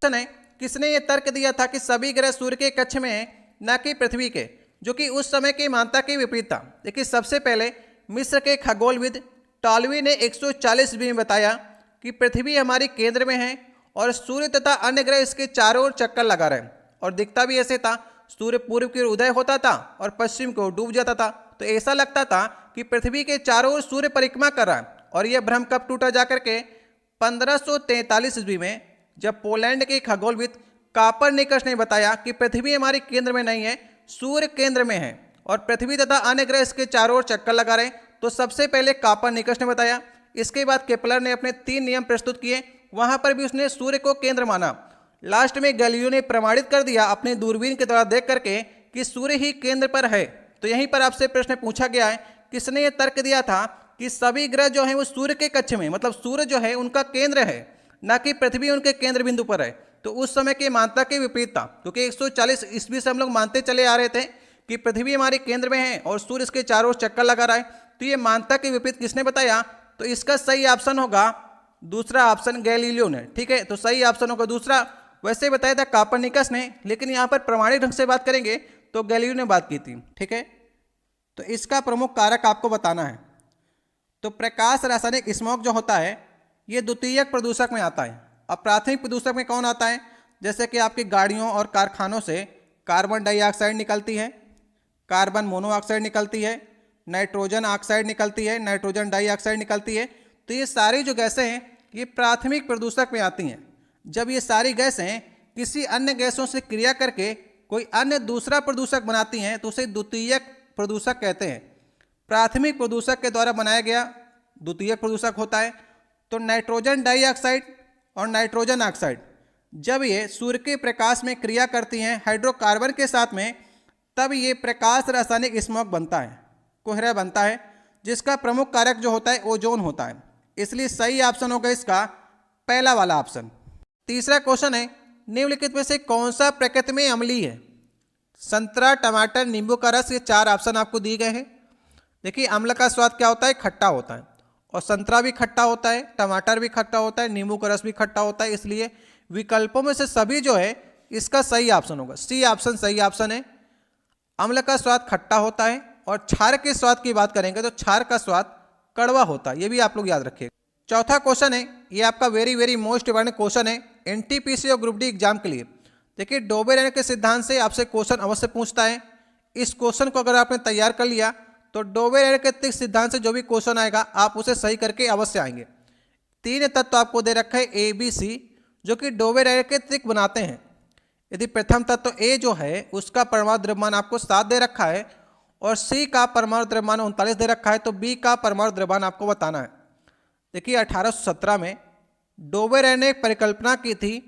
Question है, किसने ये तर्क दिया था कि सभी ग्रह सूर्य के कक्ष में हैं, न कि पृथ्वी के, जो कि उस समय की मान्यता के विपरीत था। देखिए, सबसे पहले मिस्र के खगोलविद टॉलवी ने 140 ईस्वी में बताया कि पृथ्वी हमारी केंद्र में है और सूर्य तथा अन्य ग्रह इसके चारों ओर चक्कर लगा रहे हैं। और दिखता भी ऐसे था, सूर्य पूर्व की ओर उदय होता था और पश्चिम को डूब जाता था। तो ऐसा लगता था कि पृथ्वी के चारों ओर सूर्य परिक्रमा कर रहा है। और यह भ्रम कब टूटा जाकर के 1543 ईस्वी में, जब पोलैंड के खगोलविद कापरनिकस ने बताया कि पृथ्वी हमारी केंद्र में नहीं है, सूर्य केंद्र में है और पृथ्वी तथा अन्य ग्रह इसके चारों ओर चक्कर लगा रहे हैं। तो सबसे पहले कापरनिकस ने बताया। इसके बाद केपलर ने अपने 3 नियम प्रस्तुत किए, वहां पर भी उसने सूर्य को केंद्र माना। लास्ट में गैलीलियो ने प्रमाणित कर दिया अपने दूरबीन के द्वारा देख करके कि सूर्य ही केंद्र पर है। तो यहीं पर आपसे प्रश्न पूछा गया है, किसने यह तर्क दिया था कि सभी ग्रह जो है वो सूर्य के कक्ष में, मतलब सूर्य जो है उनका केंद्र है, न कि पृथ्वी उनके केंद्र बिंदु पर है। तो उस समय की मान्यता के विपरीत था, क्योंकि 140 ईस्वी से हम लोग मानते चले आ रहे थे कि पृथ्वी हमारे केंद्र में है और सूर्य इसके चारों ओर चक्कर लगा रहा है। तो ये मान्यता के विपरीत किसने बताया? तो इसका सही ऑप्शन होगा दूसरा ऑप्शन, गैलीलियो ने। ठीक है, तो सही ऑप्शन होगा दूसरा। वैसे बताया था कापरनिकस ने, लेकिन यहाँ पर प्रमाणिक ढंग से बात करेंगे तो गैलीलियो ने बात की थी। ठीक है, तो इसका प्रमुख कारक आपको बताना है। तो प्रकाश रासायनिक स्मॉग जो होता है ये द्वितीयक प्रदूषक में आता है। अब प्राथमिक प्रदूषक में कौन आता है? जैसे कि आपकी गाड़ियों और कारखानों से कार्बन डाइऑक्साइड निकलती है, कार्बन मोनोऑक्साइड निकलती है, नाइट्रोजन ऑक्साइड निकलती है, नाइट्रोजन डाइऑक्साइड निकलती है। तो ये सारी जो गैसें हैं ये प्राथमिक प्रदूषक में आती हैं। जब ये सारी गैसें किसी अन्य गैसों से क्रिया करके कोई अन्य दूसरा प्रदूषक बनाती हैं तो उसे द्वितीयक प्रदूषक कहते हैं। प्राथमिक प्रदूषक के द्वारा बनाया गया द्वितीयक प्रदूषक होता है। तो नाइट्रोजन डाइऑक्साइड और नाइट्रोजन ऑक्साइड जब ये सूर्य के प्रकाश में क्रिया करती हैं हाइड्रोकार्बन के साथ में, तब ये प्रकाश रासायनिक स्मॉग बनता है, कोहरा बनता है, जिसका प्रमुख कारक जो होता है ओजोन होता है। इसलिए सही ऑप्शन होगा इसका पहला वाला ऑप्शन। तीसरा क्वेश्चन है, निम्नलिखित में से कौन सा प्रकृति में अम्लीय है? संतरा, टमाटर, नींबू का रस, ये 4 ऑप्शन आपको दिए गए हैं। देखिए, अम्ल का स्वाद क्या होता है? खट्टा होता है। और संतरा भी खट्टा होता है, टमाटर भी खट्टा होता है, नींबू का रस भी खट्टा होता है। इसलिए विकल्पों में से सभी जो है इसका सही ऑप्शन होगा, सी ऑप्शन सही ऑप्शन है। अम्ल का स्वाद खट्टा होता है और क्षार के स्वाद की बात करेंगे तो क्षार का स्वाद कड़वा होता है। ये भी आप लोग याद रखिएगा। चौथा क्वेश्चन है, ये आपका वेरी मोस्ट इंपॉर्टेंट क्वेश्चन है एनटीपीसी और ग्रुप डी एग्जाम के लिए। देखिए, डोबेरेन के सिद्धांत से आपसे क्वेश्चन अवश्य पूछता है। इस क्वेश्चन को अगर आपने तैयार कर लिया तो डोबेरेन के त्रिक सिद्धांत से जो भी क्वेश्चन आएगा आप उसे सही करके अवश्य आएंगे। 3 तत्व आपको दे रखा है ए बी सी, जो कि डोबेरेन के त्रिक बनाते हैं। यदि प्रथम तत्व ए जो है उसका परमाणु द्रव्यमान आपको 7 दे रखा है और सी का परमाणु द्रव्यमान 39 दे रखा है, तो बी का परमाणु द्रव्यमान आपको बताना है। देखिए, 1817 में डोबेरेन ने एक परिकल्पना की थी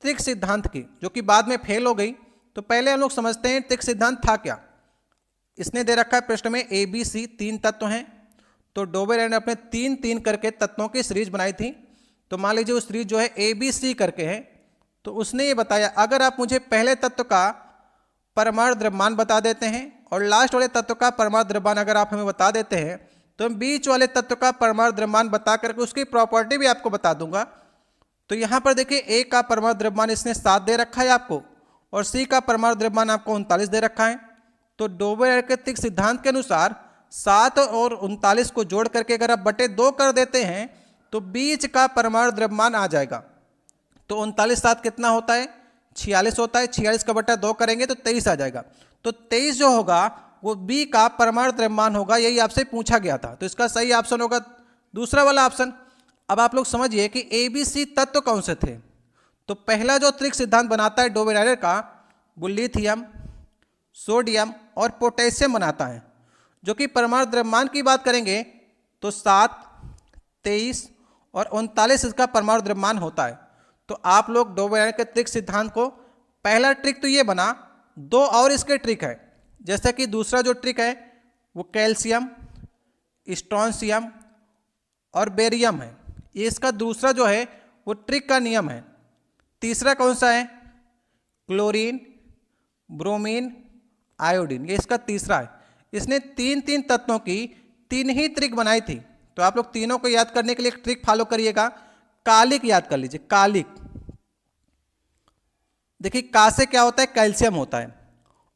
त्रिक सिद्धांत की, जो कि बाद में फेल हो गई। तो पहले हम लोग समझते हैं त्रिक सिद्धांत था क्या। इसने दे रखा है प्रश्न में ए बी सी 3 तत्व हैं। तो डोबेरेन ने अपने 3 करके तत्वों की सीरीज बनाई थी। तो मान लीजिए उस सीरीज जो है ए बी सी करके है। तो उसने ये बताया, अगर आप मुझे पहले तत्व का परमाणु द्रव्यमान बता देते हैं और लास्ट वाले तत्व का परमाणु द्रव्यमान अगर आप हमें बता देते हैं, तो हम बीच वाले तत्व का परमाणु द्रव्यमान बता करके उसकी प्रॉपर्टी भी आपको बता दूंगा। तो यहाँ पर देखिए, ए का परमाणु द्रव्यमान इसने 7 दे रखा है आपको और सी का परमाणु द्रव्यमान आपको 39 दे रखा है। तो डोबेरेन के त्रिक सिद्धांत के अनुसार 7 और 39 को जोड़ करके अगर आप बटे 2 कर देते हैं तो बीच का परमाणु द्रव्यमान आ जाएगा। तो 39 7 कितना होता है? 46 होता है। 46 का बटा 2 करेंगे तो 23 आ जाएगा। तो 23 जो होगा वो बी का परमाणु द्रव्यमान होगा। यही आपसे पूछा गया था। तो इसका सही ऑप्शन होगा दूसरा वाला ऑप्शन। अब आप लोग समझिए कि ए बी सी तत्व कौन से थे। तो पहला जो त्रिक सिद्धांत बनाता है डोबेरेन का, वो लिथियम, सोडियम और पोटेशियम बनाता है, जो कि परमाणु द्रव्यमान की बात करेंगे तो 7, 23 और 39 इसका परमाणु द्रव्यमान होता है। तो आप लोग डोबेरेन के त्रिक सिद्धांत को, पहला ट्रिक तो ये बना, 2 और इसके ट्रिक है। जैसे कि दूसरा जो ट्रिक है वो कैल्शियम, स्ट्रोंशियम और बेरियम है। ये इसका दूसरा जो है वो ट्रिक का नियम है। तीसरा कौन सा है? Chlorine, bromine, iodine. ये इसका तीसरा है। इसने 3 तत्वों की 3 ही ट्रिक बनाई थी। तो आप लोग तीनों को याद करने के लिए एक ट्रिक फॉलो करिएगा। कालिक याद कर लीजिए, कालिक। देखिए का से क्या होता है, कैल्शियम होता है,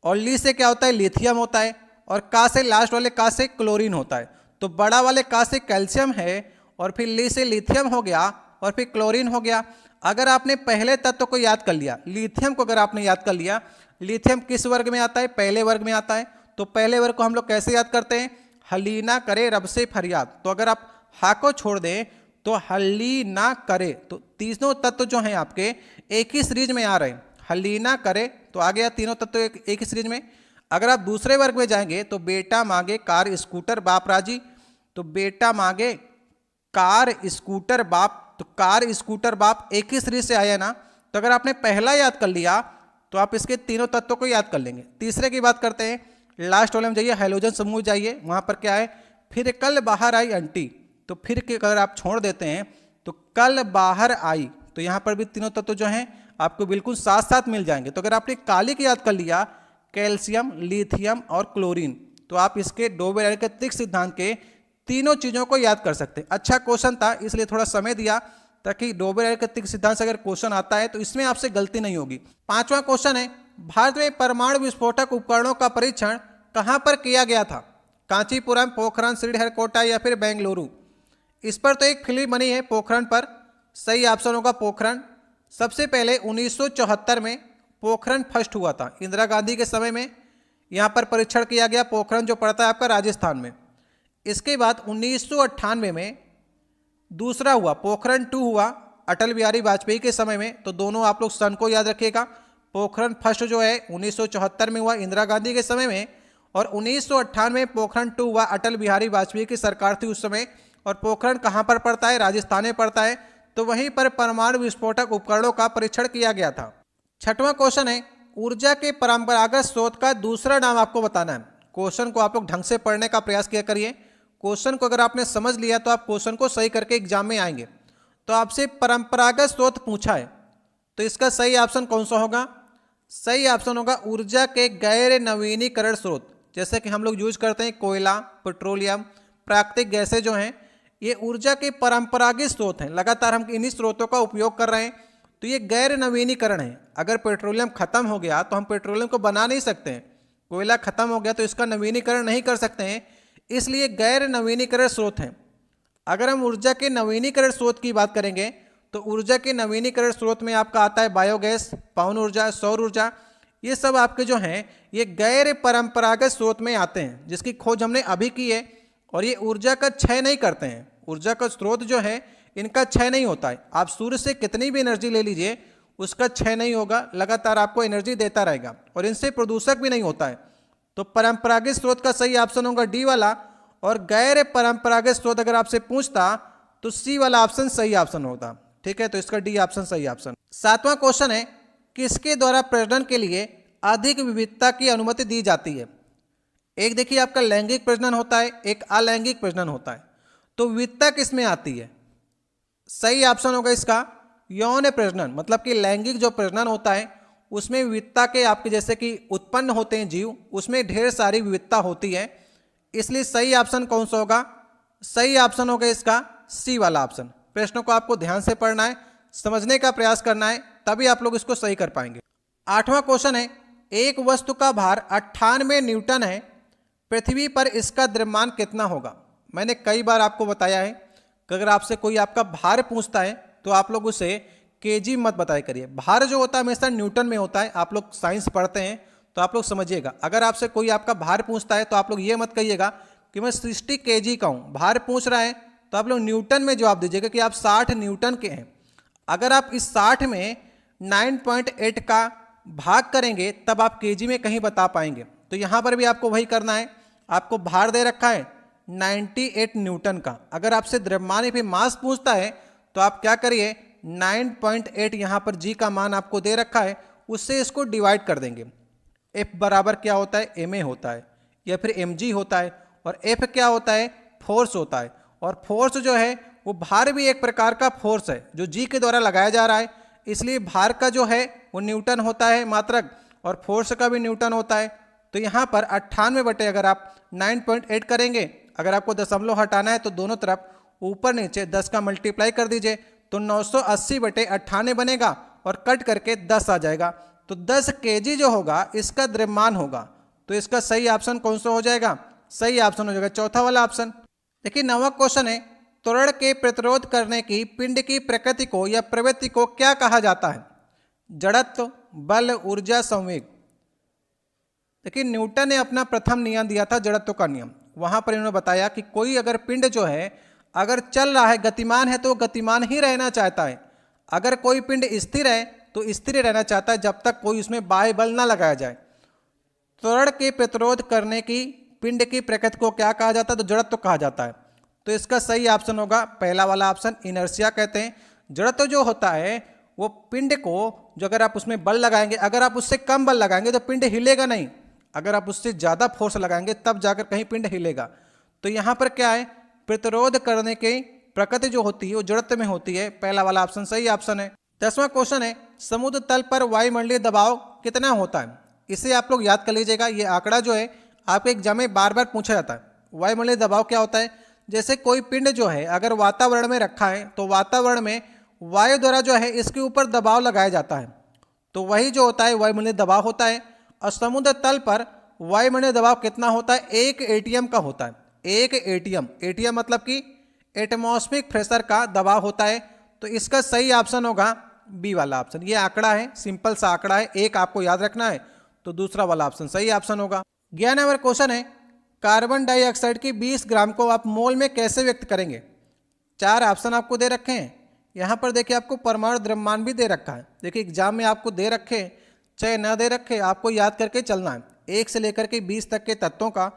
और ली से क्या होता है, लिथियम होता है, और का से लास्ट वाले का से क्लोरीन होता है। तो बड़ा वाले का से कैल्शियम है, और फिर ली से लिथियम हो गया, और फिर क्लोरीन हो गया। अगर आपने पहले तत्व को याद कर लिया, लिथियम को अगर आपने याद कर लिया, लिथियम किस वर्ग में आता है, पहले वर्ग में आता है। तो पहले वर्ग को हम लोग कैसे याद करते हैं, हलीना करे रब से फरियाद। तो अगर आप हा को छोड़ दें तो हलीना करे, तो तीनों तत्व जो हैं आपके एक ही सीरीज में आ रहे हैं। हलीना करे तो आ गया तीनों तत्व एक ही सीरीज में। अगर आप दूसरे वर्ग में जाएंगे तो बेटा मांगे कार स्कूटर बाप राजी, तो बेटा मांगे कार स्कूटर बाप, तो कार स्कूटर बाप एक ही सीरीज से आया ना। तो अगर आपने पहला याद कर लिया तो आप इसके तीनों तत्वों को याद कर लेंगे। तीसरे की बात करते हैं, लास्ट वाले में जाइए, हाइड्रोजन समूह जाइए, वहां पर क्या है, फिर कल बाहर आई आंटी। तो फिर के अगर आप छोड़ देते हैं तो कल बाहर आई, तो यहाँ पर भी तीनों तत्व जो हैं आपको बिल्कुल साथ साथ मिल जाएंगे। तो अगर आपने काली की याद कर लिया, कैल्शियम, लिथियम और क्लोरीन, तो आप इसके डोबेरेल के त्रिक सिद्धांत के तीनों चीज़ों को याद कर सकते हैं। अच्छा क्वेश्चन था इसलिए थोड़ा समय दिया, ताकि डोबेरेल के त्रिक सिद्धांत से अगर क्वेश्चन आता है तो इसमें आपसे गलती नहीं होगी। पांचवा क्वेश्चन है, भारत में परमाणु विस्फोटक उपकरणों का परीक्षण कहाँ पर किया गया था, कांचीपुरम, पोखरण, श्रीहरिकोटा या फिर बेंगलुरु। इस पर तो एक फिल्म बनी है पोखरण पर, सही ऑप्शन होगा पोखरण। सबसे पहले 1974 में पोखरण फर्स्ट हुआ था, इंदिरा गांधी के समय में यहाँ पर परीक्षण किया गया। पोखरण जो पड़ता है आपका राजस्थान में। इसके बाद 1998 में दूसरा हुआ, पोखरण 2 हुआ अटल बिहारी वाजपेयी के समय में। तो दोनों आप लोग सन को याद रखिएगा। पोखरण फर्स्ट जो है 1974 में हुआ इंदिरा गांधी के समय में, और 1998 में पोखरण 2 हुआ अटल बिहारी वाजपेयी की सरकार थी उस समय। और पोखरण कहाँ पर पड़ता है, राजस्थान में पड़ता है। तो वहीं पर परमाणु विस्फोटक उपकरणों का परीक्षण किया गया था। छठवां क्वेश्चन है, ऊर्जा के परंपरागत स्रोत का दूसरा नाम आपको बताना है। क्वेश्चन को आप लोग ढंग से पढ़ने का प्रयास किया करिए। क्वेश्चन को अगर आपने समझ लिया तो आप क्वेश्चन को सही करके एग्जाम में आएंगे। तो आपसे परंपरागत स्रोत पूछा है, तो इसका सही ऑप्शन कौन सा होगा, सही ऑप्शन होगा ऊर्जा के गैर नवीनीकरण स्रोत। जैसे कि हम लोग यूज करते हैं कोयला, पेट्रोलियम, प्राकृतिक गैसें जो हैं, ये ऊर्जा के परंपरागत स्रोत हैं। लगातार हम इन्हीं स्रोतों का उपयोग कर रहे हैं, तो ये गैर नवीनीकरण है। अगर पेट्रोलियम खत्म हो गया तो हम पेट्रोलियम को बना नहीं सकते हैं, कोयला खत्म हो गया तो इसका नवीनीकरण नहीं कर सकते हैं, इसलिए गैर नवीनीकरण स्रोत हैं। अगर हम ऊर्जा के नवीनीकरण स्रोत की बात करेंगे तो ऊर्जा के नवीनीकरण स्रोत में आपका आता है बायोगैस, पवन ऊर्जा, सौर ऊर्जा। ये सब आपके जो हैं ये गैर परंपरागत स्रोत में आते हैं, जिसकी खोज हमने अभी की है। और ये ऊर्जा का क्षय नहीं करते हैं। ऊर्जा का स्रोत जो है इनका क्षय नहीं होता है। आप सूर्य से कितनी भी एनर्जी ले लीजिए उसका क्षय नहीं होगा, लगातार आपको एनर्जी देता रहेगा, और इनसे प्रदूषक भी नहीं होता है। तो परंपरागत स्रोत का सही ऑप्शन होगा डी वाला, और गैर परंपरागत स्रोत अगर आपसे पूछता तो सी वाला ऑप्शन सही ऑप्शन होता। ठीक है, तो इसका डी ऑप्शन सही ऑप्शन। सातवां क्वेश्चन है, किसके द्वारा प्रजनन के लिए अधिक विविधता की अनुमति दी जाती है। एक देखिए आपका लैंगिक प्रजनन होता है, एक अलैंगिक प्रजनन होता है। तो विविधता किस में आती है, सही ऑप्शन होगा इसका यौन प्रजनन। मतलब कि लैंगिक जो प्रजनन होता है उसमें विविधता के आपके जैसे कि उत्पन्न होते हैं जीव, उसमें ढेर सारी विविधता होती है, इसलिए सही ऑप्शन कौन सा होगा, सही ऑप्शन होगा इसका सी वाला ऑप्शन। प्रश्नों को आपको ध्यान से पढ़ना है, समझने का प्रयास करना है, तभी आप लोग इसको सही कर पाएंगे। आठवां क्वेश्चन है, एक वस्तु का भार 98 न्यूटन है, पृथ्वी पर इसका द्रव्यमान कितना होगा। मैंने कई बार आपको बताया है कि अगर आपसे कोई आपका भार पूछता है तो आप लोग उसे केजी मत बताया करिए। भार जो होता है हमेशा न्यूटन में होता है। आप लोग साइंस पढ़ते हैं तो आप लोग समझिएगा। अगर आपसे कोई आपका भार पूछता है तो आप लोग ये मत कहिएगा कि मैं 60 केजी का हूँ। भार पूछ रहा है तो आप लोग न्यूटन में जवाब दीजिएगा कि आप 60 न्यूटन के हैं। अगर आप इस 60 में 9.8 का भाग करेंगे तब आप केजी में कहीं बता पाएंगे। तो यहाँ पर भी आपको वही करना है। आपको भार दे रखा है 98 न्यूटन का। अगर आपसे द्रव्यमान पे मास पूछता है तो आप क्या करिए, 9.8 यहाँ पर जी का मान आपको दे रखा है, उससे इसको डिवाइड कर देंगे। एफ बराबर क्या होता है, एम ए होता है या फिर एम जी होता है, और एफ क्या होता है, फोर्स होता है। और फोर्स जो है वो भार भी एक प्रकार का फोर्स है जो जी के द्वारा लगाया जा रहा है, इसलिए भार का जो है वो न्यूटन होता है मात्रक, और फोर्स का भी न्यूटन होता है। तो यहाँ पर 98 बटे अगर आप 9.8 करेंगे, अगर आपको दशमलव हटाना है तो दोनों तरफ ऊपर नीचे 10 का मल्टीप्लाई कर दीजिए तो 980 बटे 98 बनेगा, और कट करके 10 आ जाएगा। तो 10 kg जो होगा इसका द्रव्यमान होगा। तो इसका सही ऑप्शन कौन सा हो जाएगा? सही ऑप्शन हो जाएगा चौथा वाला ऑप्शन। देखिए 9वां क्वेश्चन है, त्वरण के प्रतिरोध करने की पिंड की प्रकृति को या प्रवृत्ति को क्या कहा जाता है? जड़त्व, बल, ऊर्जा, संवेग। देखिए न्यूटन ने अपना प्रथम नियम दिया था जड़त्व का नियम। वहां पर इन्होंने बताया कि कोई अगर पिंड जो है अगर चल रहा है, गतिमान है, तो वो गतिमान ही रहना चाहता है। अगर कोई पिंड स्थिर है तो स्थिर रहना चाहता है जब तक कोई उसमें बाह्य बल ना लगाया जाए। त्वरण के प्रतिरोध करने की पिंड की प्रकृति को क्या कहा जाता है? तो जड़त्व कहा जाता है। तो इसका सही ऑप्शन होगा पहला वाला ऑप्शन, इनर्शिया कहते हैं। जड़त्व जो होता है वो पिंड को, जो अगर आप उसमें बल लगाएंगे, अगर आप उससे कम बल लगाएंगे तो पिंड हिलेगा नहीं, अगर आप उससे ज़्यादा फोर्स लगाएंगे तब जाकर कहीं पिंड हिलेगा। तो यहाँ पर क्या है, प्रतिरोध करने की प्रकृति जो होती है वो जड़त्व में होती है। पहला वाला ऑप्शन सही ऑप्शन है। 10वां क्वेश्चन है, समुद्र तल पर वायुमंडलीय दबाव कितना होता है? इसे आप लोग याद कर लीजिएगा। ये आंकड़ा जो है आपके एग्जाम में बार बार पूछा जाता है। वायुमंडलीय दबाव क्या होता है? जैसे कोई पिंड जो है अगर वातावरण में रखा है तो वातावरण में वायु द्वारा जो है इसके ऊपर दबाव लगाया जाता है, तो वही जो होता है वायुमंडलीय दबाव होता है। और समुद्र तल पर वायुमंडलीय दबाव कितना होता है? 1 ATM का होता है। 1 ATM, ATM मतलब कि एटमॉस्फेरिक प्रेशर का दबाव होता है। तो इसका सही ऑप्शन होगा बी वाला ऑप्शन। ये आंकड़ा है, सिंपल सा आंकड़ा है, एक आपको याद रखना है, तो दूसरा वाला ऑप्शन सही ऑप्शन होगा। 11 नंबर क्वेश्चन है, कार्बन डाइऑक्साइड की 20 ग्राम को आप मोल में कैसे व्यक्त करेंगे? 4 ऑप्शन आपको दे रखे हैं। यहाँ पर देखिए आपको परमाणु द्रव्यमान भी दे रखा है। देखिए एग्जाम में आपको दे रखे, चाहे न दे रखे, आपको याद करके चलना है। 1 से लेकर के 20 तक के तत्वों का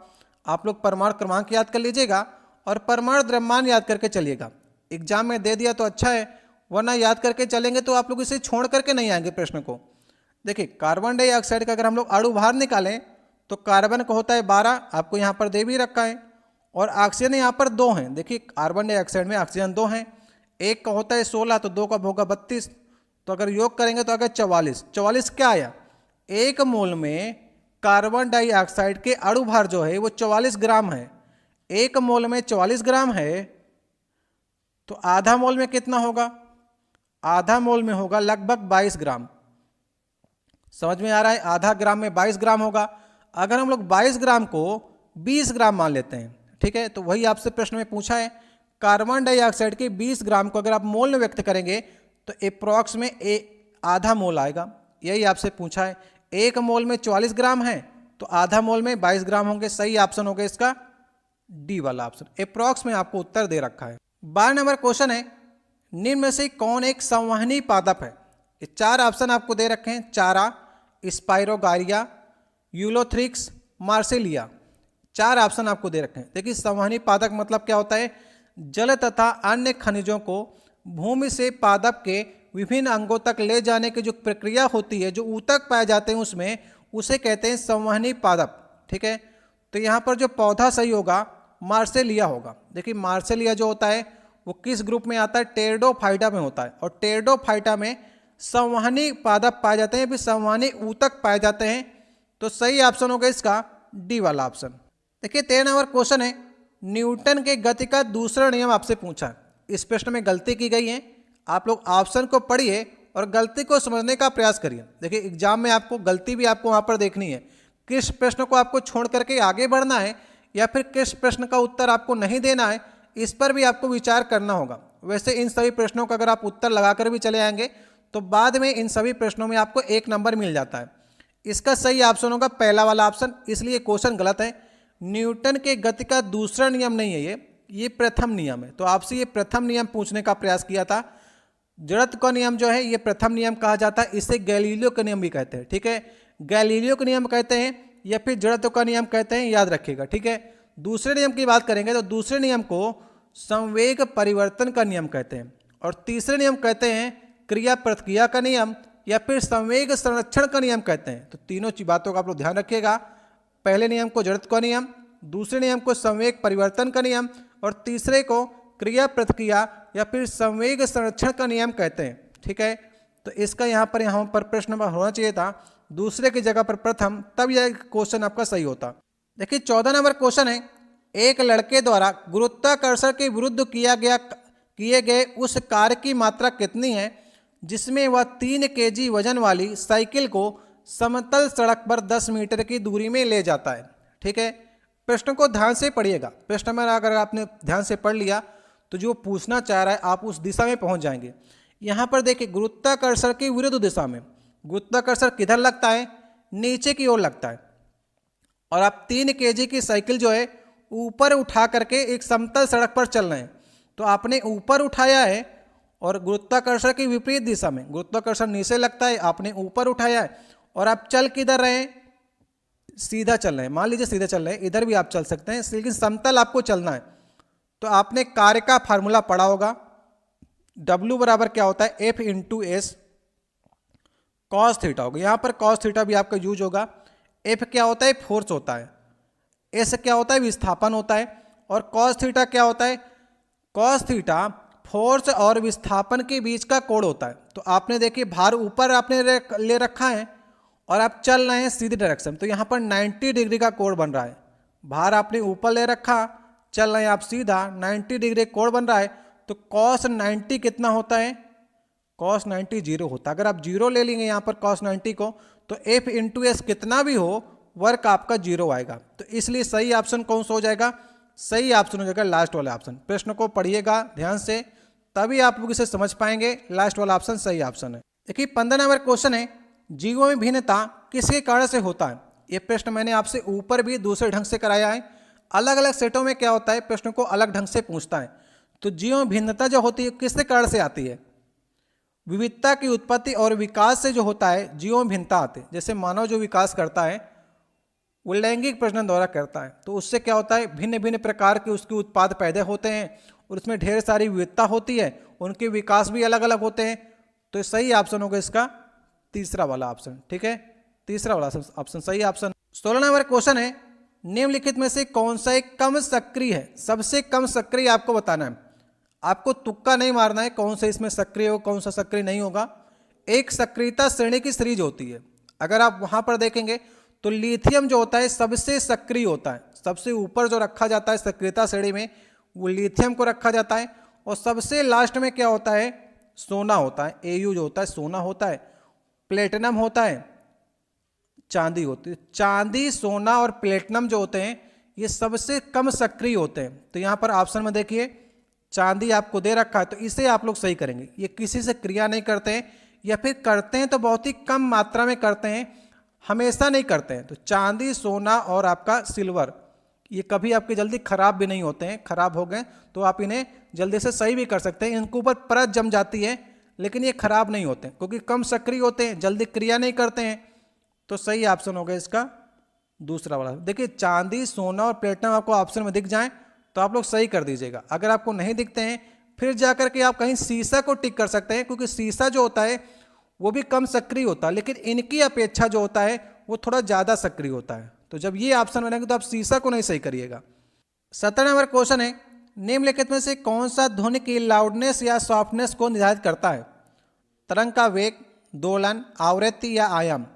आप लोग परमाणु क्रमांक याद कर लीजिएगा और परमाणु द्रव्यमान याद करके चलिएगा। एग्जाम में दे दिया तो अच्छा है, वरना याद करके चलेंगे तो आप लोग इसे छोड़ करके नहीं आएंगे प्रश्न को। देखिए कार्बन डाइऑक्साइड का अगर हम लोग अणु बाहर निकालें तो कार्बन का होता है 12, आपको यहाँ पर दे भी रखा है, और ऑक्सीजन यहाँ पर 2 हैं। देखिए कार्बन डाइऑक्साइड में ऑक्सीजन 2 हैं, एक का होता है 16, तो 2 का होगा 32, तो अगर योग करेंगे तो अगर 44 क्या आया? 1 मोल में कार्बन डाइऑक्साइड के अणु भार जो है वो 44 ग्राम है। 1 मोल में 44 ग्राम है, तो आधा मोल में कितना होगा? आधा मोल में होगा लगभग 22 ग्राम। समझ में आ रहा है? आधा ग्राम में 22 ग्राम होगा। अगर हम लोग 22 ग्राम को 20 ग्राम मान लेते हैं, ठीक है, तो वही आपसे प्रश्न में पूछा है, कार्बन डाइऑक्साइड के 20 ग्राम को अगर आप मोल में व्यक्त करेंगे तो अप्रॉक्स में आधा मोल आएगा। यही आपसे पूछा है। 1 मोल में 44 ग्राम है तो आधा मोल में 22 ग्राम होंगे। सही ऑप्शन होगा इसका डी वाला ऑप्शन। अप्रॉक्स में आपको उत्तर दे रखा है। 12 नंबर क्वेश्चन है, निम्न में से कौन एक संवहनी पादप है? ये 4 ऑप्शन आपको दे रखे हैं, चारा, स्पाइरोगारिया, यूलोथ्रिक्स, मार्सिलिया। 4 ऑप्शन आपको दे रखे हैं। देखिए संवहनी पादप मतलब क्या होता है? जल तथा अन्य खनिजों को भूमि से पादप के विभिन्न अंगों तक ले जाने की जो प्रक्रिया होती है, जो ऊतक पाए जाते हैं उसमें, उसे कहते हैं संवहनी पादप। ठीक है, तो यहाँ पर जो पौधा सही होगा मार्सिलिया होगा। देखिए मार्सिलिया जो होता है वो किस ग्रुप में आता है? टेरिडोफाइटा में होता है, और टेरिडोफाइटा में संवहनी पादप पाए जाते हैं, फिर संवहनी ऊतक पाए जाते हैं। तो सही ऑप्शन होगा इसका डी वाला ऑप्शन। देखिए 13 नंबर क्वेश्चन है, न्यूटन के गति का दूसरा नियम आपसे पूछा। इस प्रश्न में गलती की गई है, आप लोग ऑप्शन को पढ़िए और गलती को समझने का प्रयास करिए। देखिए एग्जाम में आपको गलती भी आपको वहाँ पर देखनी है, किस प्रश्न को आपको छोड़ करके आगे बढ़ना है या फिर किस प्रश्न का उत्तर आपको नहीं देना है, इस पर भी आपको विचार करना होगा। वैसे इन सभी प्रश्नों का अगर आप उत्तर लगाकर भी चले आएंगे तो बाद में इन सभी प्रश्नों में आपको 1 नंबर मिल जाता है। इसका सही ऑप्शन होगा पहला वाला ऑप्शन, इसलिए क्वेश्चन गलत है। न्यूटन के गति का दूसरा नियम नहीं है, ये प्रथम नियम है। तो आपसे ये प्रथम नियम पूछने का प्रयास किया था। जड़त्व का नियम जो है ये प्रथम नियम कहा जाता है, इसे गैलीलियो का नियम भी कहते हैं। ठीक है, गैलीलियो का नियम कहते हैं या फिर जड़त्व का नियम कहते हैं, याद रखिएगा। ठीक है, दूसरे नियम की बात करेंगे तो दूसरे नियम को संवेग परिवर्तन का नियम कहते हैं, और तीसरे नियम कहते हैं क्रिया प्रतिक्रिया का नियम या फिर संवेग संरक्षण का नियम कहते हैं। तो तीनों बातों का आप लोग ध्यान रखिएगा। पहले नियम को जड़त्व का नियम, दूसरे नियम को संवेग परिवर्तन का नियम, और तीसरे को क्रिया प्रतिक्रिया या फिर संवेग संरक्षण का नियम कहते हैं। ठीक है, तो इसका यहाँ पर प्रश्न होना चाहिए था दूसरे की जगह पर प्रथम, तब यह क्वेश्चन आपका सही होता। देखिए 14 नंबर क्वेश्चन है, एक लड़के द्वारा गुरुत्वाकर्षण के विरुद्ध किए गए उस कार्य की मात्रा कितनी है जिसमें वह 3 केजी वजन वाली साइकिल को समतल सड़क पर 10 मीटर की दूरी में ले जाता है। ठीक है, प्रश्न को ध्यान से पढ़िएगा। प्रश्न में अगर आपने ध्यान से पढ़ लिया तो जो पूछना चाह रहा है आप उस दिशा में पहुंच जाएंगे। यहाँ पर देखिए, गुरुत्वाकर्षण की विरुद्ध दिशा में, गुरुत्वाकर्षण किधर लगता है? नीचे की ओर लगता है। और आप 3 केजी की साइकिल जो है ऊपर उठा करके एक समतल सड़क पर चल रहे हैं, तो आपने ऊपर उठाया है और गुरुत्वाकर्षण की विपरीत दिशा में, गुरुत्वाकर्षण नीचे लगता है, आपने ऊपर उठाया है और आप चल किधर रहे हैं? सीधा चल रहे हैं। मान लीजिए सीधा चल रहे हैं, इधर भी आप चल सकते हैं, लेकिन समतल आपको चलना है। तो आपने कार्य का फार्मूला पढ़ा होगा, W बराबर क्या होता है? F into S cos theta होगा। यहाँ पर कॉस थीटा भी आपका यूज होगा। F क्या होता है? फोर्स होता है। S क्या होता है? विस्थापन होता है। और कॉस थीटा क्या होता है? कॉस थीटा फोर्स और विस्थापन के बीच का कोण होता है। तो आपने देखिए भार ऊपर आपने ले रखा है और आप चल रहे हैं सीधी डायरेक्शन, तो यहाँ पर 90 डिग्री का कोण बन रहा है। भार आपने ऊपर ले रखा, चल रहे हैं आप सीधा, 90 डिग्री कोण बन रहा है। तो कॉस 90 कितना होता है? कॉस 90 जीरो होता है। अगर आप जीरो ले लेंगे यहाँ पर कॉस 90 को, तो F इंटू एस कितना भी हो, वर्क आपका जीरो आएगा। तो इसलिए सही ऑप्शन कौन सा हो जाएगा? सही ऑप्शन हो जाएगा लास्ट वाला ऑप्शन। प्रश्न को पढ़िएगा ध्यान से, तभी आप लोग इसे समझ पाएंगे। लास्ट वाला ऑप्शन सही ऑप्शन है। देखिए 15 नंबर क्वेश्चन है, जीवों में भिन्नता किसके कारण से होता है? ये प्रश्न मैंने आपसे ऊपर भी दूसरे ढंग से कराया है। अलग अलग सेटों में क्या होता है, प्रश्न को अलग ढंग से पूछता है। तो जीवों में भिन्नता जो होती है किसके कारण से आती है? विविधता की उत्पत्ति और विकास से जो होता है जीवों में भिन्नता आती है। जैसे मानव जो विकास करता है वो लैंगिक प्रजनन द्वारा करता है, तो उससे क्या होता है? भिन्न भिन्न प्रकार के उसके उत्पाद पैदा होते हैं और उसमें ढेर सारी विविधता होती है, उनके विकास भी अलग अलग होते हैं। तो सही ऑप्शन होगा इसका तीसरा वाला ऑप्शन। ठीक है, तीसरा वाला ऑप्शन सही ऑप्शन। 16 नंबर क्वेश्चन है, निम्नलिखित में से कौन सा एक कम सक्रिय है? सबसे कम सक्रिय आपको बताना है। आपको तुक्का नहीं मारना है कौन सा इसमें सक्रिय हो, कौन सा सक्रिय नहीं होगा। एक सक्रियता श्रेणी की सीरीज होती है। अगर आप वहां पर देखेंगे तो लिथियम जो होता है सबसे सक्रिय होता है। सबसे ऊपर जो रखा जाता है सक्रियता श्रेणी में वो लिथियम को रखा जाता है। और सबसे लास्ट में क्या होता है? सोना होता है। Au जो होता है सोना होता है, प्लेटिनम होता है, चांदी होती है। चांदी, सोना और प्लेटिनम जो होते हैं ये सबसे कम सक्रिय होते हैं। तो यहाँ पर ऑप्शन में देखिए चांदी आपको दे रखा है, तो इसे आप लोग सही करेंगे। ये किसी से क्रिया नहीं करते हैं, या फिर करते हैं तो बहुत ही कम मात्रा में करते हैं, हमेशा नहीं करते हैं। तो चांदी, सोना और आपका सिल्वर ये कभी आपके जल्दी खराब भी नहीं होते हैं। खराब हो गए तो आप इन्हें जल्दी से सही भी कर सकते हैं। इनके ऊपर परत जम जाती है लेकिन ये खराब नहीं होते क्योंकि कम सक्रिय होते हैं, जल्दी क्रिया नहीं करते हैं। तो सही ऑप्शन होगा इसका दूसरा वाला। देखिए चांदी, सोना और प्लेटिनम आपको ऑप्शन में दिख जाए तो आप लोग सही कर दीजिएगा। अगर आपको नहीं दिखते हैं फिर जाकर के आप कहीं सीसा को टिक कर सकते हैं, क्योंकि सीसा जो होता है वो भी कम सक्रिय होता है, लेकिन इनकी अपेक्षा जो होता है वो थोड़ा ज़्यादा सक्रिय होता है। तो जब ये ऑप्शन बनेंगे तो आप सीसा को नहीं सही करिएगा। 17 नंबर क्वेश्चन है, निम्नलिखित में से कौन सा ध्वनि की लाउडनेस या सॉफ्टनेस को निर्धारित करता है? तरंग का वेग, दोलन, आवृत्ति या आयाम।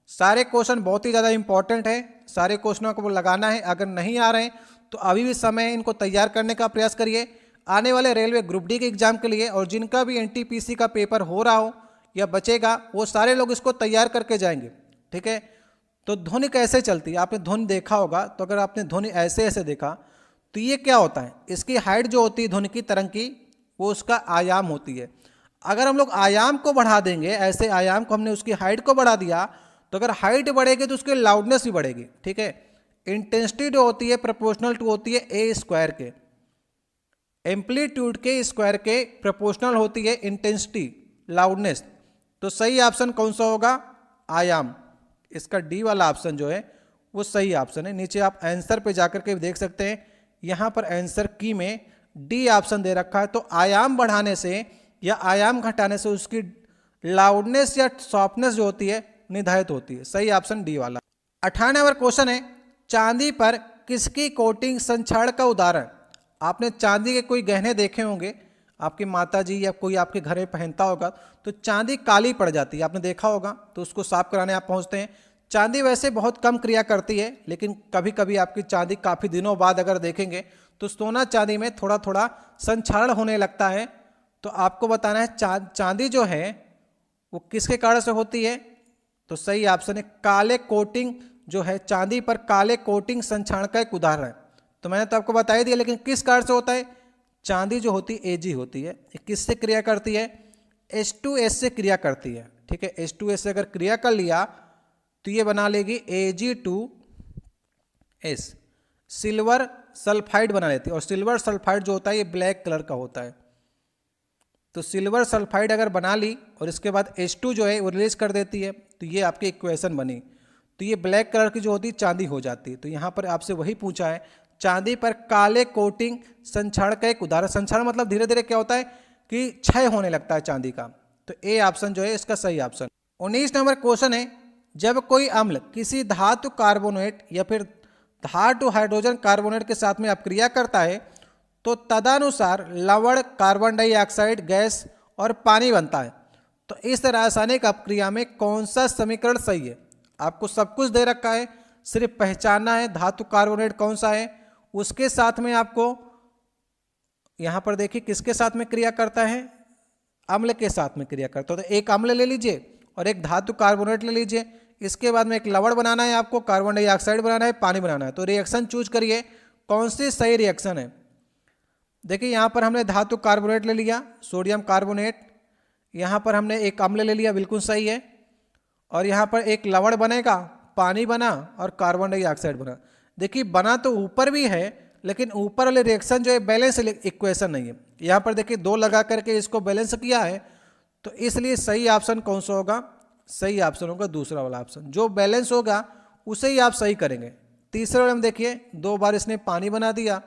सारे क्वेश्चन बहुत ही ज़्यादा इंपॉर्टेंट है, सारे क्वेश्चनों को लगाना है। अगर नहीं आ रहे हैं तो अभी भी समय है, इनको तैयार करने का प्रयास करिए आने वाले रेलवे ग्रुप डी के एग्जाम के लिए। और जिनका भी एनटीपीसी का पेपर हो रहा हो या बचेगा वो सारे लोग इसको तैयार करके जाएंगे। ठीक है, तो ध्वनि कैसे चलती है आपने ध्वनि देखा होगा। तो अगर आपने ध्वनि ऐसे ऐसे देखा तो ये क्या होता है? इसकी हाइट जो होती है ध्वनि की तरंग की वो उसका आयाम होती है। अगर हम लोग आयाम को बढ़ा देंगे, ऐसे आयाम को हमने उसकी हाइट को बढ़ा दिया, तो अगर हाइट बढ़ेगी तो उसकी लाउडनेस भी बढ़ेगी। ठीक है, इंटेंसिटी जो होती है प्रोपोर्शनल टू होती है ए स्क्वायर के, एम्पलीट्यूड के स्क्वायर के प्रोपोर्शनल होती है इंटेंसिटी, लाउडनेस। तो सही ऑप्शन कौन सा होगा? आयाम। इसका डी वाला ऑप्शन जो है वो सही ऑप्शन है। नीचे आप आंसर पे जाकर के देख सकते हैं, यहाँ पर आंसर की में डी ऑप्शन दे रखा है। तो आयाम बढ़ाने से या आयाम घटाने से उसकी लाउडनेस या सॉफ्टनेस जो होती है निर्धारित होती है। सही ऑप्शन डी वाला। 18 नंबर क्वेश्चन है, चांदी पर किसकी कोटिंग संक्षारण का उदाहरण? आपने चांदी के कोई गहने देखे होंगे, आपकी माता जी या कोई आपके घर में पहनता होगा तो चांदी काली पड़ जाती है, आपने देखा होगा। तो उसको साफ कराने आप पहुंचते हैं। चांदी वैसे बहुत कम क्रिया करती है, लेकिन कभी कभी आपकी चांदी काफ़ी दिनों बाद अगर देखेंगे तो सोना चांदी में थोड़ा थोड़ा संक्षारण होने लगता है। तो आपको बताना है चांदी जो है वो किसके कारण से होती है? तो सही ऑप्शन है काले कोटिंग जो है, चांदी पर काले कोटिंग संक्षारण का एक उदाहरण है। तो मैंने तो आपको बता ही दिया, लेकिन किस कारण से होता है? चांदी जो होती है Ag होती है, ये किससे क्रिया करती है? H2S से क्रिया करती है। ठीक है, H2S से अगर क्रिया कर लिया तो ये बना लेगी Ag2S, सिल्वर सल्फाइड बना लेती है। और सिल्वर सल्फाइड जो होता है ये ब्लैक कलर का होता है। तो सिल्वर सल्फाइड अगर बना ली और इसके बाद H2 जो है वो रिलीज कर देती है, तो ये आपकी इक्वेशन बनी। तो ये ब्लैक कलर की जो होती है चांदी हो जाती है। तो यहाँ पर आपसे वही पूछा है, चांदी पर काले कोटिंग संक्षारण का एक उदाहरण। संक्षारण मतलब धीरे धीरे क्या होता है कि क्षय होने लगता है चांदी का। तो ए ऑप्शन जो है इसका सही ऑप्शन। 19 नंबर क्वेश्चन है, जब कोई अम्ल किसी धातु कार्बोनेट या फिर धातु हाइड्रोजन कार्बोनेट के साथ में अपक्रिया करता है तो तदनुसार लवण, कार्बन डाइऑक्साइड गैस और पानी बनता है। तो इस रासायनिक अपक्रिया में कौन सा समीकरण सही है? आपको सब कुछ दे रखा है, सिर्फ पहचानना है धातु कार्बोनेट कौन सा है। उसके साथ में आपको यहां पर देखिए किसके साथ में क्रिया करता है? अम्ल के साथ में क्रिया करता है। तो एक अम्ल ले लीजिए और एक धातु कार्बोनेट ले लीजिए। इसके बाद में एक लवण बनाना है आपको, कार्बन डाइऑक्साइड बनाना है, पानी बनाना है। तो रिएक्शन चूज करिए कौन सी सही रिएक्शन है। देखिए यहाँ पर हमने धातु कार्बोनेट ले लिया, सोडियम कार्बोनेट। यहाँ पर हमने एक अम्ल ले लिया, बिल्कुल सही है। और यहाँ पर एक लवण बनेगा, पानी बना और कार्बन डाइऑक्साइड बना। देखिए बना तो ऊपर भी है, लेकिन ऊपर वाले रिएक्शन जो है बैलेंस इक्वेशन नहीं है। यहाँ पर देखिए 2 लगा करके इसको बैलेंस किया है। तो इसलिए सही ऑप्शन कौन सा होगा? सही ऑप्शन होगा दूसरा वाला ऑप्शन। जो बैलेंस होगा उसे ही आप सही करेंगे। तीसरे वाले में देखिए 2 बार इसने पानी बना दिया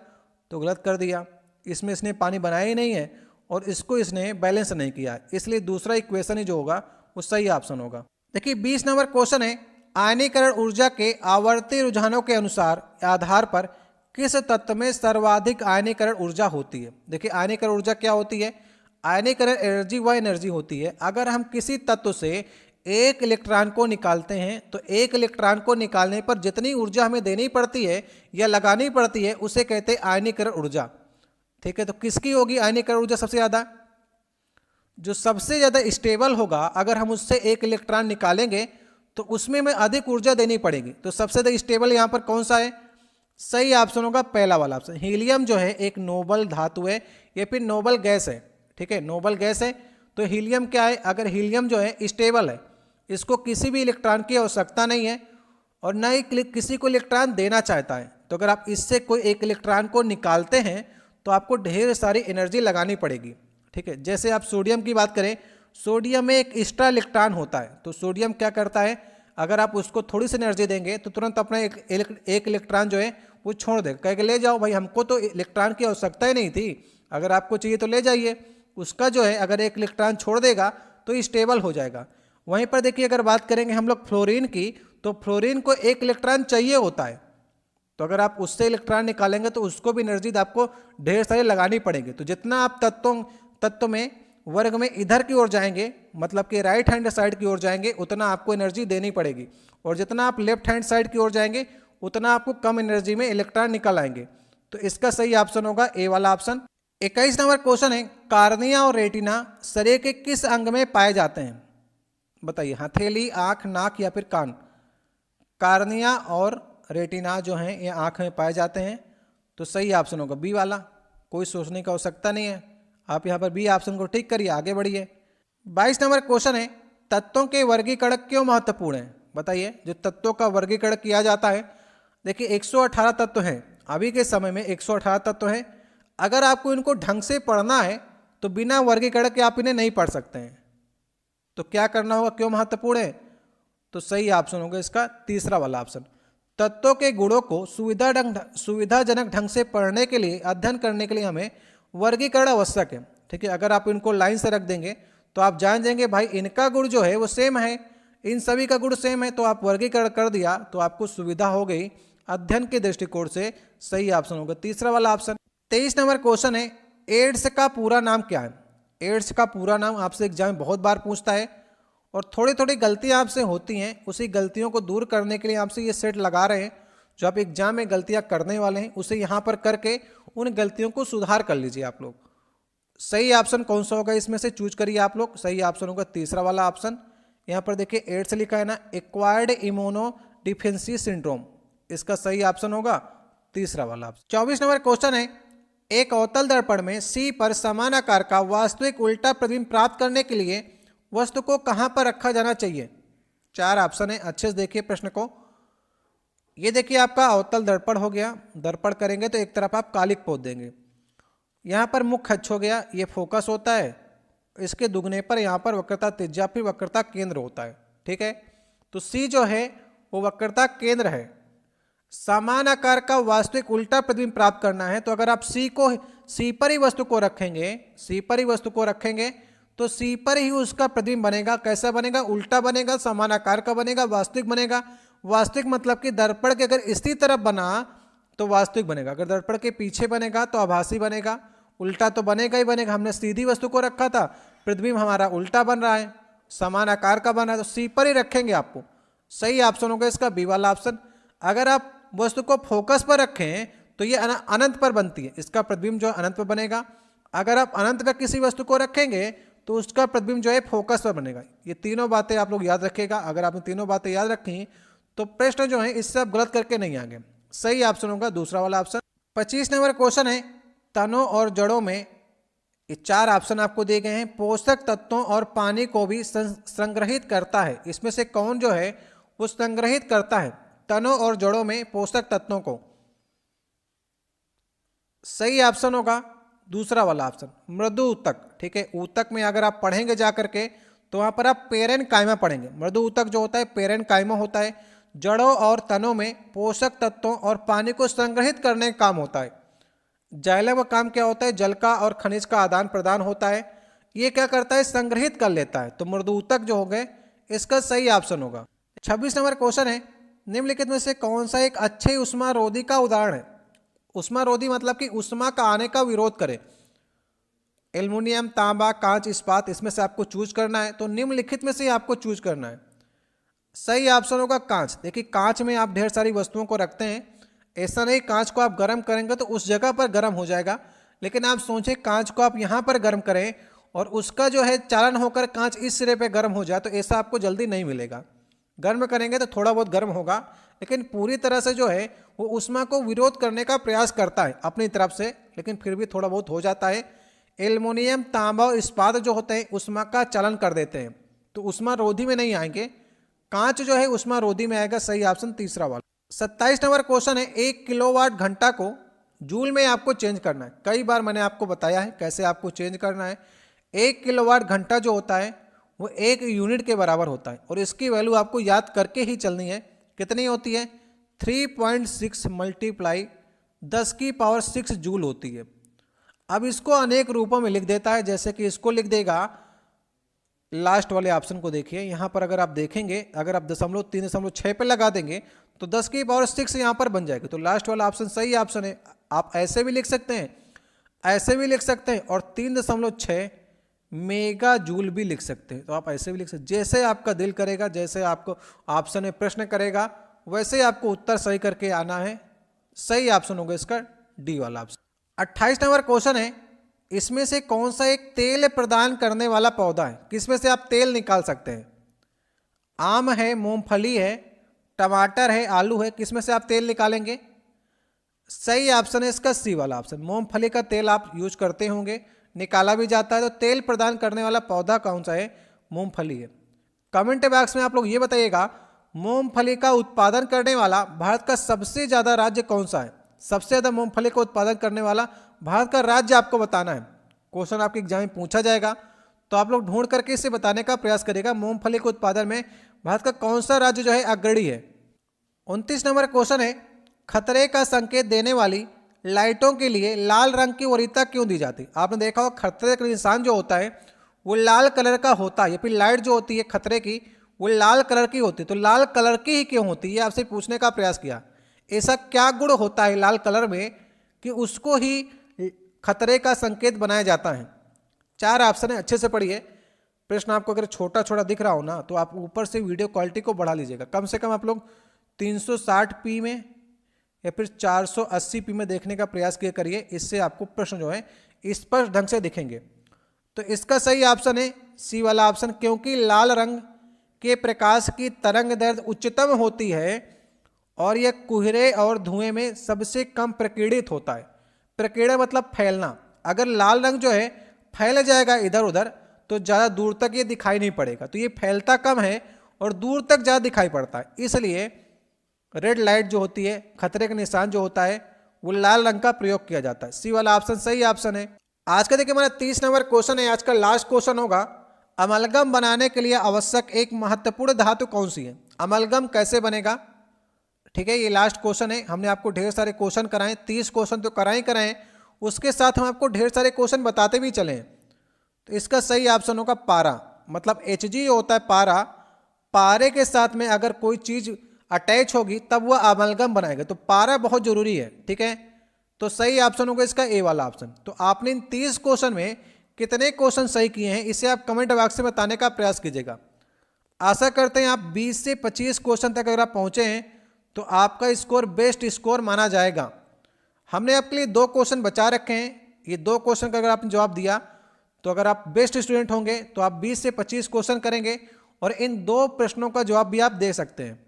तो गलत कर दिया। इसमें इसने पानी बनाया ही नहीं है और इसको इसने बैलेंस नहीं किया, इसलिए दूसरा इक्वेशन ही जो होगा वो सही ऑप्शन होगा। देखिए 20 नंबर क्वेश्चन है, आयनीकरण ऊर्जा के आवर्ती रुझानों के अनुसार आधार पर किस तत्व में सर्वाधिक आयनीकरण ऊर्जा होती है? देखिए आयनीकरण ऊर्जा क्या होती है? आयनीकरण एनर्जी व एनर्जी होती है। अगर हम किसी तत्व से एक इलेक्ट्रॉन को निकालते हैं तो एक इलेक्ट्रॉन को निकालने पर जितनी ऊर्जा हमें देनी पड़ती है या लगानी पड़ती है उसे कहते हैं आयनीकरण ऊर्जा। ठीक है, तो किसकी होगी आयनीकरण ऊर्जा सबसे ज़्यादा? जो सबसे ज़्यादा स्टेबल होगा, अगर हम उससे एक इलेक्ट्रॉन निकालेंगे तो उसमें हमें अधिक ऊर्जा देनी पड़ेगी। तो सबसे ज़्यादा स्टेबल यहाँ पर कौन सा है? सही ऑप्शन होगा पहला वाला ऑप्शन। हीलियम जो है एक नोबल धातु है या फिर नोबल गैस है। ठीक है, नोबल गैस है। तो हीलियम क्या है? अगर हीलियम जो है स्टेबल है, इसको किसी भी इलेक्ट्रॉन की आवश्यकता नहीं है और न ही किसी को इलेक्ट्रॉन देना चाहता है। तो अगर आप इससे कोई एक इलेक्ट्रॉन को निकालते हैं तो आपको ढेर सारी एनर्जी लगानी पड़ेगी। ठीक है, जैसे आप सोडियम की बात करें, सोडियम में एक एक्स्ट्रा इलेक्ट्रॉन होता है। तो सोडियम क्या करता है, अगर आप उसको थोड़ी सी एनर्जी देंगे तो तुरंत अपना एक इलेक्ट्रॉन जो है वो छोड़ देगा, कह के ले जाओ भाई, हमको तो इलेक्ट्रॉन की आवश्यकता ही नहीं थी, अगर आपको चाहिए तो ले जाइए। उसका जो है अगर एक इलेक्ट्रॉन छोड़ देगा तो स्टेबल हो जाएगा। वहीं पर देखिए अगर बात करेंगे हम लोग फ्लोरीन की, तो फ्लोरीन को एक इलेक्ट्रॉन चाहिए होता है। तो अगर आप उससे इलेक्ट्रॉन निकालेंगे तो उसको भी एनर्जी आपको ढेर सारी लगानी पड़ेगी। तो जितना आप तत्व में वर्ग में इधर की ओर जाएंगे, मतलब कि राइट हैंड साइड की ओर जाएंगे, उतना आपको एनर्जी देनी पड़ेगी। और जितना आप लेफ्ट हैंड साइड की ओर जाएंगे उतना आपको कम एनर्जी में इलेक्ट्रॉन निकल आएंगे। तो इसका सही ऑप्शन होगा ए वाला ऑप्शन। 21 नंबर क्वेश्चन है, कार्निया और रेटिना शरीर के किस अंग में पाए जाते हैं? बताइए, हथेली, आंख, नाक या फिर कान? कार्निया और रेटिना जो हैं ये आंख में पाए जाते हैं। तो सही ऑप्शन होगा बी वाला, कोई सोचने की आवश्यकता नहीं है। आप यहाँ पर बी ऑप्शन को टिक करिए, आगे बढ़िए। 22 नंबर क्वेश्चन है, तत्वों के वर्गीकरण क्यों महत्वपूर्ण है? बताइए, जो तत्वों का वर्गीकरण किया जाता है, देखिए 118 तत्व हैं, अभी के समय में 118 तत्व हैं। अगर आपको इनको ढंग से पढ़ना है तो बिना वर्गीकरण के आप इन्हें नहीं पढ़ सकते हैं। तो क्या करना होगा, क्यों महत्वपूर्ण है? तो सही ऑप्शन होगा इसका तीसरा वाला ऑप्शन। तत्वों के गुणों को सुविधाजनक ढंग से पढ़ने के लिए, अध्ययन करने के लिए हमें वर्गीकरण आवश्यक है। ठीक है, अगर आप इनको लाइन से रख देंगे तो आप जान जाएंगे भाई इनका गुण जो है वो सेम है, इन सभी का गुण सेम है, तो आप वर्गीकरण कर दिया तो आपको सुविधा हो गई। अध्ययन के दृष्टिकोण से सही ऑप्शन होगा तीसरा वाला ऑप्शन। 23 नंबर क्वेश्चन है, एड्स का पूरा नाम क्या है? एड्स का पूरा नाम आपसे एग्जाम में बहुत बार पूछता है और थोड़ी थोड़ी गलतियां आपसे होती हैं, उसी गलतियों को दूर करने के लिए आपसे ये सेट लगा रहे हैं। जो आप एग्जाम में गलतियां करने वाले हैं उसे यहाँ पर करके उन गलतियों को सुधार कर लीजिए आप लोग। सही ऑप्शन कौन सा होगा इसमें से चूज करिए आप लोग। सही ऑप्शन होगा तीसरा वाला ऑप्शन। यहाँ पर देखिए 8 से लिखा है ना, एक्वायर्ड इम्यूनो डिफेंसी सिंड्रोम, इसका सही ऑप्शन होगा तीसरा वाला ऑप्शन। 24 नंबर क्वेश्चन है, एक अवतल दर्पण में सी पर समान आकार का वास्तविक उल्टा प्रतिबिंब प्राप्त करने के लिए वस्तु को कहां पर रखा जाना चाहिए। 4 ऑप्शन है, अच्छे से देखिए प्रश्न को। ये देखिए आपका अवतल दर्पण हो गया, दर्पण करेंगे तो एक तरफ आप कालिक पोत देंगे, यहाँ पर मुख्य अक्ष हो गया, ये फोकस होता है, इसके दुगने पर यहाँ पर वक्रता त्रिज्या फिर वक्रता केंद्र होता है, ठीक है। तो सी जो है वो वक्रता केंद्र है। समान आकार का वास्तविक उल्टा प्रतिबिंब प्राप्त करना है तो अगर आप सी पर ही वस्तु को रखेंगे तो सी पर ही उसका प्रतिबिंब बनेगा। कैसा बनेगा? उल्टा बनेगा, समान आकार का बनेगा, वास्तविक बनेगा। वास्तविक मतलब कि दर्पण के अगर इसी तरफ बना तो वास्तविक बनेगा, अगर दर्पण के पीछे बनेगा तो आभासी बनेगा। उल्टा तो बनेगा ही बनेगा, हमने सीधी वस्तु को रखा था, प्रतिबिंब हमारा उल्टा बन रहा है, समान आकार का बना है, तो सी पर ही रखेंगे आपको। सही ऑप्शन होगा इसका बी वाला ऑप्शन। अगर आप वस्तु को फोकस पर रखें तो ये अनंत पर बनती है, इसका प्रतिबिंब जो अनंत पर बनेगा। अगर आप अनंत पर किसी वस्तु को रखेंगे तो उसका प्रतिबिंब जो है फोकस पर बनेगा। ये तीनों बातें आप लोग याद रखिएगा। अगर आपने तीनों बातें याद रखी तो प्रश्न जो है इससे आप गलत करके नहीं आएंगे। सही ऑप्शन होगा दूसरा वाला ऑप्शन। 25 नंबर क्वेश्चन है, तनों और जड़ों में, ये 4 ऑप्शन आपको दिए गए हैं, पोषक तत्वों और पानी को भी संग्रहित करता है, इसमें से कौन जो है वो संग्रहित करता है तनों और जड़ों में पोषक तत्वों को। सही ऑप्शन होगा दूसरा वाला ऑप्शन, मृदु ऊतक, ठीक है। ऊतक में अगर आप पढ़ेंगे जाकर के तो वहां पर आप पेरेनकाइमा पढ़ेंगे। मृदु ऊतक जो होता है पेरेनकाइमा होता है। जड़ों और तनों में पोषक तत्वों और पानी को संग्रहित करने का काम होता है। जाइलम का काम क्या होता है? जल का और खनिज का आदान प्रदान होता है। ये क्या करता है? संग्रहित कर लेता है। तो मृदु ऊतक जो हो गए इसका सही ऑप्शन होगा। 26 नंबर क्वेश्चन है, निम्नलिखित में से कौन सा एक अच्छे उष्मारोधी का उदाहरण है। उष्मारोधी मतलब कि उष्मा का आने का विरोध करे। एल्युमिनियम, तांबा, कांच, इस्पात, इसमें से आपको चूज करना है। तो निम्नलिखित में से आपको चूज करना है। सही ऑप्शन होगा कांच। देखिए कांच में आप ढेर सारी वस्तुओं को रखते हैं, ऐसा नहीं कांच को आप गर्म करेंगे तो उस जगह पर गर्म हो जाएगा, लेकिन आप सोचें कांच को आप यहाँ पर गर्म करें और उसका जो है चालन होकर कांच इस सिरे पे गर्म हो जाए तो ऐसा आपको जल्दी नहीं मिलेगा। गर्म करेंगे तो थोड़ा बहुत गर्म होगा, लेकिन पूरी तरह से जो है वो उष्मा को विरोध करने का प्रयास करता है अपनी तरफ से, लेकिन फिर भी थोड़ा बहुत हो जाता है। एल्युमिनियम, तांबा और इस्पात जो होते हैं उष्मा का चलन कर देते हैं, तो उष्मा रोधी में नहीं आएंगे। कांच जो है उष्मा रोधी में आएगा। सही ऑप्शन तीसरा वाला। 27 नंबर क्वेश्चन है, 1 किलोवाट घंटा को जूल में आपको चेंज करना है। कई बार मैंने आपको बताया है कैसे आपको चेंज करना है। 1 किलोवाट घंटा जो होता है वो 1 यूनिट के बराबर होता है और इसकी वैल्यू आपको याद करके ही चलनी है। कितनी होती है? 3.6 मल्टीप्लाई 10 की पावर 6 जूल होती है। अब इसको अनेक रूपों में लिख देता है, जैसे कि इसको लिख देगा, लास्ट वाले ऑप्शन को देखिए, यहाँ पर अगर आप देखेंगे, अगर आप 3.6 पे लगा देंगे तो 10 की पावर 6 यहाँ पर बन जाएगी। तो लास्ट वाला ऑप्शन सही ऑप्शन है। आप ऐसे भी लिख सकते हैं, ऐसे भी लिख सकते हैं और 3.6 मेगा जूल भी लिख सकते हैं। तो आप ऐसे भी लिख सकते हैं, जैसे आपका दिल करेगा, जैसे आपको ऑप्शन में प्रश्न करेगा वैसे ही आपको उत्तर सही करके आना है। सही ऑप्शन होगा इसका डी वाला ऑप्शन। 28 नंबर क्वेश्चन है, इसमें से कौन सा एक तेल प्रदान करने वाला पौधा है? किसमें से आप तेल निकाल सकते हैं? आम है, मूंगफली है, टमाटर है, आलू है, किसमें से आप तेल निकालेंगे? सही ऑप्शन है इसका सी वाला ऑप्शन। मूंगफली का तेल आप यूज करते होंगे, निकाला भी जाता है। तो तेल प्रदान करने वाला पौधा कौन सा है? मूंगफली है। कमेंट बॉक्स में आप लोग ये बताइएगा, मूंगफली का उत्पादन करने वाला भारत का सबसे ज्यादा राज्य कौन सा है? सबसे ज्यादा मूंगफली का उत्पादन करने वाला भारत का राज्य आपको बताना है। क्वेश्चन आपके एग्जाम में पूछा जाएगा तो आप लोग ढूंढ करके इसे बताने का प्रयास करेगा, मूंगफली के उत्पादन में भारत का कौन सा राज्य जो है अग्रणी है। 29 नंबर क्वेश्चन है, खतरे का संकेत देने वाली लाइटों के लिए लाल रंग की वरीयता क्यों दी जाती? आपने देखा होगा खतरे का निशान जो होता है वो लाल कलर का होता है, या फिर लाइट जो होती है खतरे की वो लाल कलर की होती है। तो लाल कलर की ही क्यों होती है, आपसे पूछने का प्रयास किया। ऐसा क्या गुण होता है लाल कलर में कि उसको ही खतरे का संकेत बनाया जाता है? 4 ऑप्शन है, अच्छे से पढ़िए। प्रश्न आपको अगर छोटा छोटा दिख रहा हो ना तो आप ऊपर से वीडियो क्वालिटी को बढ़ा लीजिएगा। कम से कम आप लोग 360p में या फिर 480p में देखने का प्रयास किया करिए, इससे आपको प्रश्न जो है स्पष्ट ढंग से दिखेंगे। तो इसका सही ऑप्शन है सी वाला ऑप्शन, क्योंकि लाल रंग के प्रकाश की तरंग दैर्ध्य उच्चतम होती है और यह कोहरे और धुएं में सबसे कम प्रकीर्णित होता है। प्रकीर्णन मतलब फैलना। अगर लाल रंग जो है फैल जाएगा इधर उधर तो ज़्यादा दूर तक ये दिखाई नहीं पड़ेगा, तो ये फैलता कम है और दूर तक ज़्यादा दिखाई पड़ता है, इसलिए रेड लाइट जो होती है, खतरे का निशान जो होता है, वो लाल रंग का प्रयोग किया जाता है। सी वाला ऑप्शन सही ऑप्शन है। आज का देखिए हमारा 30 नंबर क्वेश्चन है, आज का लास्ट क्वेश्चन होगा, अमलगम बनाने के लिए आवश्यक एक महत्वपूर्ण धातु कौन सी है? अमलगम कैसे बनेगा? ठीक है, ये लास्ट क्वेश्चन है। हमने आपको ढेर सारे क्वेश्चन कराए, 30 क्वेश्चन तो कराए, उसके साथ हम आपको ढेर सारे क्वेश्चन बताते भी चले। तो इसका सही ऑप्शन होगा पारा, मतलब Hg होता है पारा। पारे के साथ में अगर कोई चीज अटैच होगी तब वह अमलगम बनाएगा, तो पारा बहुत जरूरी है। ठीक है, तो सही ऑप्शन होगा इसका ए वाला ऑप्शन। तो आपने इन 30 क्वेश्चन में कितने क्वेश्चन सही किए हैं, इसे आप कमेंट बॉक्स में बताने का प्रयास कीजिएगा। आशा करते हैं आप 20 से 25 क्वेश्चन तक अगर आप पहुंचे हैं तो आपका स्कोर बेस्ट स्कोर माना जाएगा। हमने आपके लिए 2 क्वेश्चन बचा रखे हैं, ये 2 क्वेश्चन का अगर आपने जवाब दिया तो अगर आप बेस्ट स्टूडेंट होंगे तो आप 20 से 25 क्वेश्चन करेंगे और इन 2 प्रश्नों का जवाब भी आप दे सकते हैं।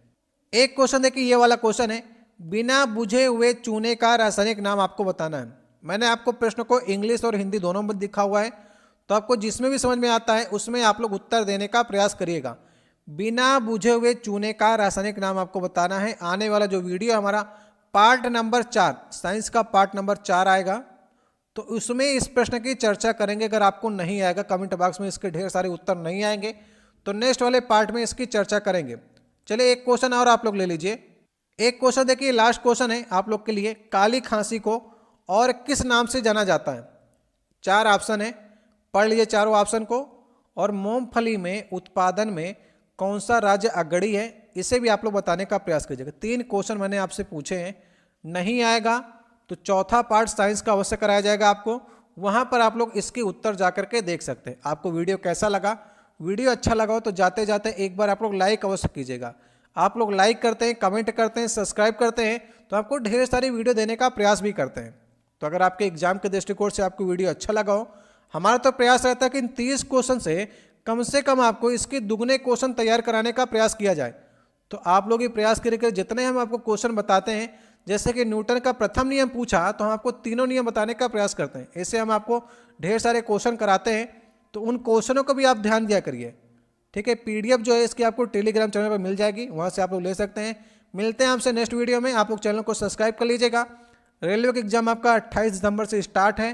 एक क्वेश्चन देखिए, ये वाला क्वेश्चन है, बिना बुझे हुए चूने का रासायनिक नाम आपको बताना है। मैंने आपको प्रश्न को इंग्लिश और हिंदी दोनों में दिखा हुआ है, तो आपको जिसमें भी समझ में आता है उसमें आप लोग उत्तर देने का प्रयास करिएगा। बिना बुझे हुए चूने का रासायनिक नाम आपको बताना है। आने वाला जो वीडियो हमारा पार्ट नंबर 4, साइंस का पार्ट नंबर 4 आएगा, तो उसमें इस प्रश्न की चर्चा करेंगे। अगर आपको नहीं आएगा, कमेंट बॉक्स में इसके ढेर सारे उत्तर नहीं आएंगे, तो नेक्स्ट वाले पार्ट में इसकी चर्चा करेंगे। चलिए एक क्वेश्चन और आप लोग ले लीजिए। एक क्वेश्चन देखिए, लास्ट क्वेश्चन है आप लोग के लिए, काली खांसी को और किस नाम से जाना जाता है? 4 ऑप्शन है, पढ़ लीजिए चारों ऑप्शन को। और मूंगफली में उत्पादन में कौन सा राज्य अग्रणी है, इसे भी आप लोग बताने का प्रयास कीजिएगा। 3 क्वेश्चन मैंने आपसे पूछे हैं, नहीं आएगा तो चौथा पार्ट साइंस का अवश्य कराया जाएगा आपको, वहां पर आप लोग इसके उत्तर जाकर के देख सकते हैं। आपको वीडियो कैसा लगा? वीडियो अच्छा लगा हो तो जाते जाते एक बार आप लोग लाइक अवश्य कीजिएगा। आप लोग लाइक करते हैं, कमेंट करते हैं, सब्सक्राइब करते हैं, तो आपको ढेर सारी वीडियो देने का प्रयास भी करते हैं। तो अगर आपके एग्जाम के दृष्टिकोण से आपको वीडियो अच्छा लगा हो, हमारा तो प्रयास रहता है कि इन 30 क्वेश्चन से कम आपको इसके दुगने क्वेश्चन तैयार कराने का प्रयास किया जाए। तो आप लोग ये प्रयास करके जितने हम आपको क्वेश्चन बताते हैं, जैसे कि न्यूटन का प्रथम नियम पूछा तो हम आपको तीनों नियम बताने का प्रयास करते हैं। ऐसे हम आपको ढेर सारे क्वेश्चन कराते हैं, तो उन क्वेश्चनों को भी आप ध्यान दिया करिए। ठीक है, PDF जो है इसकी आपको टेलीग्राम चैनल पर मिल जाएगी, वहाँ से आप लोग ले सकते हैं। मिलते हैं आपसे नेक्स्ट वीडियो में। आप लोग चैनल को सब्सक्राइब कर लीजिएगा। रेलवे का एग्जाम आपका 28 दिसंबर से स्टार्ट है।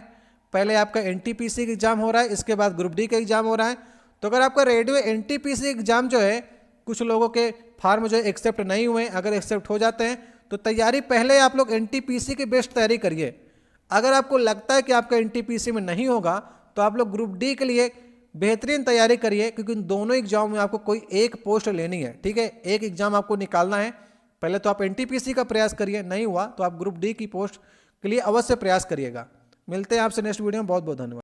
पहले आपका NTPC का एग्जाम हो रहा है, इसके बाद ग्रुप डी का एग्जाम हो रहा है। तो अगर आपका रेलवे NTPC एग्जाम जो है, कुछ लोगों के फार्म जो है एक्सेप्ट नहीं हुए, अगर एक्सेप्ट हो जाते हैं तो तैयारी पहले आप लोग NTPC की बेस्ट तैयारी करिए। अगर आपको लगता है कि आपका NTPC में नहीं होगा तो आप लोग ग्रुप डी के लिए बेहतरीन तैयारी करिए, क्योंकि इन दोनों एग्जाम में आपको कोई एक पोस्ट लेनी है। ठीक है, एक एग्जाम आपको निकालना है। पहले तो आप NTPC का प्रयास करिए, नहीं हुआ तो आप ग्रुप डी की पोस्ट के लिए अवश्य प्रयास करिएगा। मिलते हैं आपसे नेक्स्ट वीडियो में। बहुत बहुत धन्यवाद।